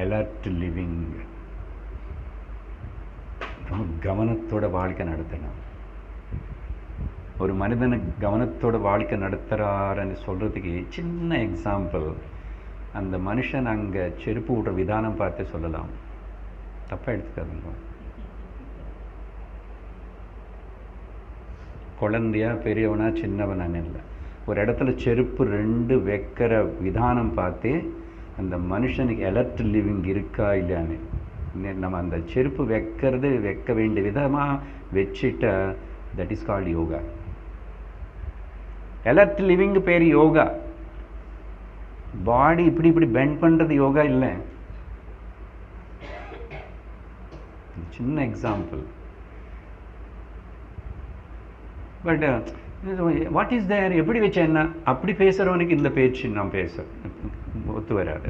alert living. ரொம்ப கவனத்தோட வாழ்க்கை நடத்தணும். ஒரு மனிதனை கவனத்தோட வாழ்க்கை நடத்துகிறாருன்னு சொல்கிறதுக்கு சின்ன எக்ஸாம்பிள், அந்த மனுஷன் அங்கே செருப்பு விடுற விதானம் பார்த்து சொல்லலாம். தப்பாக எடுத்துக்காதுங்க. குழந்தையா பெரியவனா சின்னவனான்னு இல்லை, ஒரு இடத்துல செருப்பு 2 வைக்கிற விதானம் பார்த்து அந்த மனுஷனுக்கு அலர்ட் லிவிங் இருக்கா இல்லையான்னு. நம்ம அந்த செருப்பு வைக்க வேண்டிய விதமாக வச்சுட்ட, that is called yoga. Alert living பேர் யோகா. பாடி இப்படி பெண்ட் பண்ணுறது யோகா இல்லை. சின்ன example. But what is there, எப்படி வச்ச என்ன, அப்படி பேசுகிறவனுக்கு இந்த பேச்சு நான் ஒத்து வராது.